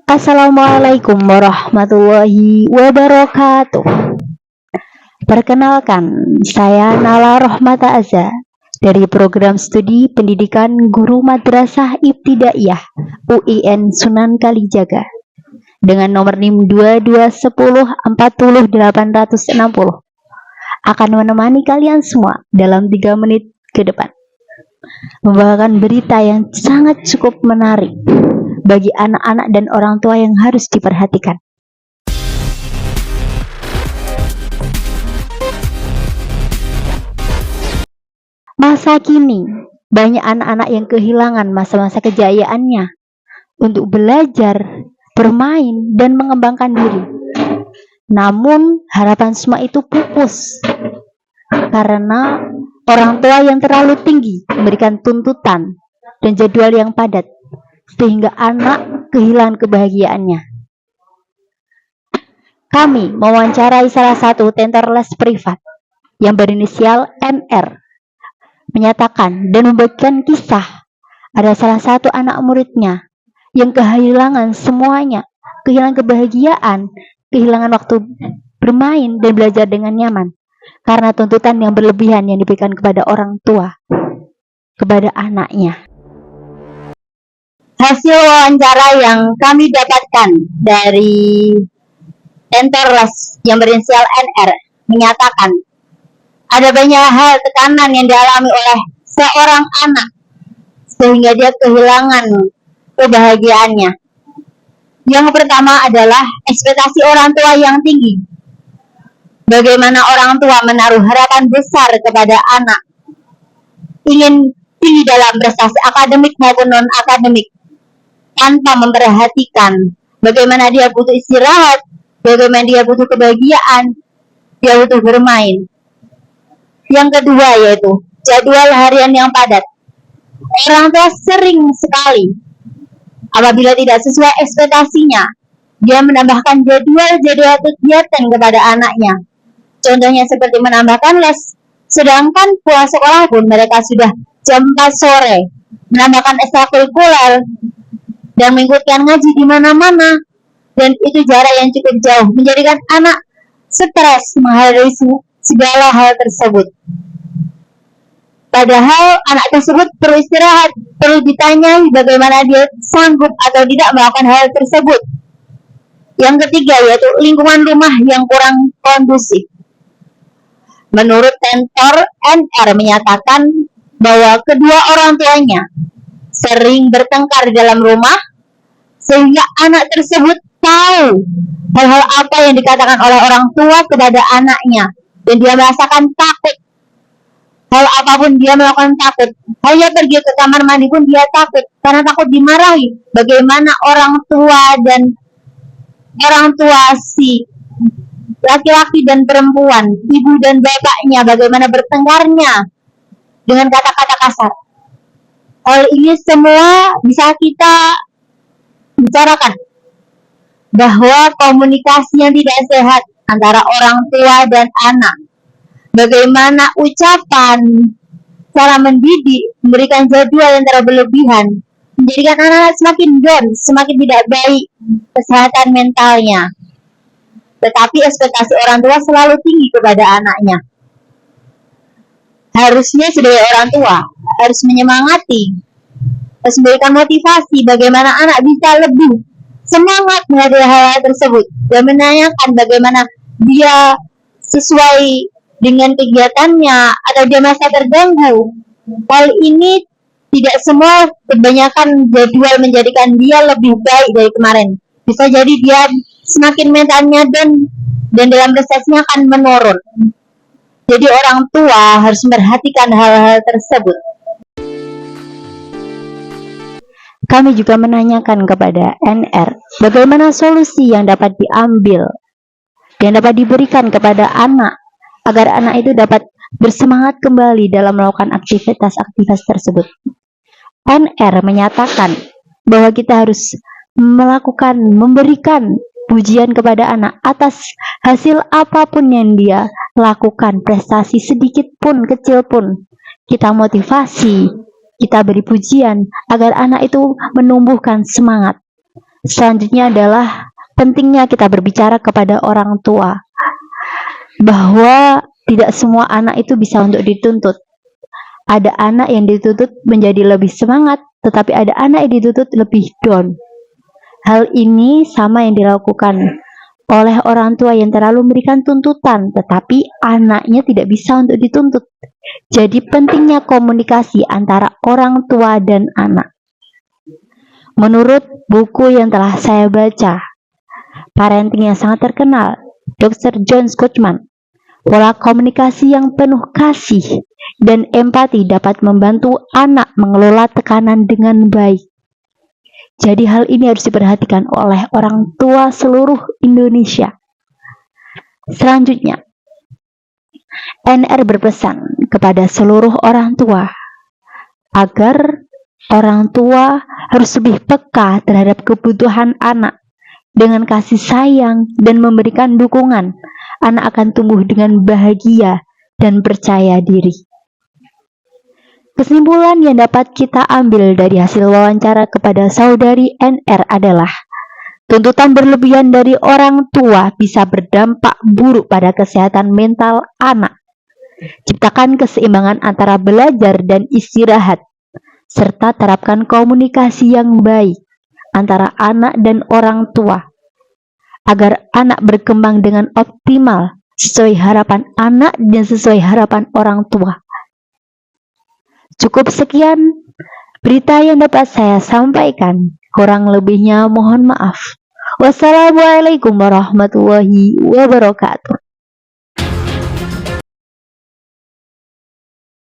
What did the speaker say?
Assalamualaikum warahmatullahi wabarakatuh. Perkenalkan, saya Nala Rohmata Azza dari Program Studi Pendidikan Guru Madrasah Ibtidaiyah UIN Sunan Kalijaga dengan nomor NIM 221040860 akan menemani kalian semua dalam 3 menit ke depan, membawakan berita yang sangat cukup menarik bagi anak-anak dan orang tua yang harus diperhatikan. Masa kini, banyak anak-anak yang kehilangan masa-masa kejayaannya untuk belajar, bermain, dan mengembangkan diri. Namun, harapan semua itu pupus karena orang tua yang terlalu tinggi memberikan tuntutan dan jadwal yang padat, sehingga anak kehilangan kebahagiaannya. Kami mewawancarai salah satu tentor les privat yang berinisial NR, menyatakan dan membagikan kisah ada salah satu anak muridnya yang kehilangan semuanya, kehilangan kebahagiaan, kehilangan waktu bermain dan belajar dengan nyaman karena tuntutan yang berlebihan yang diberikan kepada orang tua kepada anaknya. Hasil wawancara yang kami dapatkan dari tentor les yang berinisial NR menyatakan ada banyak hal tekanan yang dialami oleh seorang anak sehingga dia kehilangan kebahagiaannya. Yang pertama adalah ekspektasi orang tua yang tinggi. Bagaimana orang tua menaruh harapan besar kepada anak, ingin tinggi dalam prestasi akademik maupun non-akademik, tanpa memperhatikan bagaimana dia butuh istirahat, bagaimana dia butuh kebahagiaan, dia butuh bermain. Yang kedua yaitu jadwal harian yang padat. Orang tua sering sekali apabila tidak sesuai ekspektasinya, dia menambahkan jadwal kegiatan kepada anaknya. Contohnya seperti menambahkan les, sedangkan pulang sekolah pun mereka sudah jam 4 sore, menambahkan ekstrakurikuler, dan mengikutkan ngaji di mana-mana, dan itu jarak yang cukup jauh, menjadikan anak stres menghadapi segala hal tersebut. Padahal anak tersebut perlu istirahat, perlu ditanyai bagaimana dia sanggup atau tidak melakukan hal tersebut. Yang ketiga yaitu lingkungan rumah yang kurang kondusif. Menurut tentor, NR menyatakan bahwa kedua orang tuanya sering bertengkar di dalam rumah, sehingga anak tersebut tahu hal-hal apa yang dikatakan oleh orang tua kepada anaknya, dan dia merasakan takut. Hal apapun dia melakukan takut. Hanya pergi ke kamar mandi pun dia takut, karena takut dimarahi. Bagaimana orang tua si laki-laki dan perempuan, ibu dan bapaknya, bagaimana bertengkarnya dengan kata-kata kasar. Hal ini semua bisa kita bicarakan, bahwa komunikasi yang tidak sehat antara orang tua dan anak, bagaimana ucapan, cara mendidik, memberikan jadwal yang terlalu berlebihan, menjadikan anak-anak semakin down, semakin tidak baik kesehatan mentalnya. Tetapi ekspektasi orang tua selalu tinggi kepada anaknya. Harusnya sebagai orang tua harus menyemangati, harus memberikan motivasi bagaimana anak bisa lebih semangat menghadapi hal-hal tersebut, dan menanyakan bagaimana dia sesuai dengan kegiatannya atau dia merasa terganggu. Hal ini tidak semua, kebanyakan jadwal menjadikan dia lebih baik dari kemarin. Bisa jadi dia semakin mentalnya dan dalam prestasinya akan menurun. Jadi orang tua harus memperhatikan hal-hal tersebut. Kami juga menanyakan kepada NR bagaimana solusi yang dapat diambil dan dapat diberikan kepada anak agar anak itu dapat bersemangat kembali dalam melakukan aktivitas-aktivitas tersebut. NR menyatakan bahwa kita harus memberikan pujian kepada anak atas hasil apapun yang dia lakukan, prestasi sedikit pun, kecil pun. Kita motivasi, kita beri pujian agar anak itu menumbuhkan semangat. Selanjutnya adalah pentingnya kita berbicara kepada orang tua bahwa tidak semua anak itu bisa untuk dituntut. Ada anak yang dituntut menjadi lebih semangat, tetapi ada anak yang dituntut lebih down. Hal ini sama yang dilakukan oleh orang tua yang terlalu memberikan tuntutan, tetapi anaknya tidak bisa untuk dituntut. Jadi pentingnya komunikasi antara orang tua dan anak. Menurut buku yang telah saya baca, parenting yang sangat terkenal, Dr. John Gottman, pola komunikasi yang penuh kasih dan empati dapat membantu anak mengelola tekanan dengan baik. Jadi hal ini harus diperhatikan oleh orang tua seluruh Indonesia. Selanjutnya, NR berpesan kepada seluruh orang tua agar orang tua harus lebih peka terhadap kebutuhan anak. Dengan kasih sayang dan memberikan dukungan, anak akan tumbuh dengan bahagia dan percaya diri. Kesimpulan yang dapat kita ambil dari hasil wawancara kepada saudari NR adalah tuntutan berlebihan dari orang tua bisa berdampak buruk pada kesehatan mental anak. Ciptakan keseimbangan antara belajar dan istirahat, serta terapkan komunikasi yang baik antara anak dan orang tua, agar anak berkembang dengan optimal sesuai harapan anak dan sesuai harapan orang tua. Cukup sekian berita yang dapat saya sampaikan. Kurang lebihnya mohon maaf. Wassalamualaikum warahmatullahi wabarakatuh.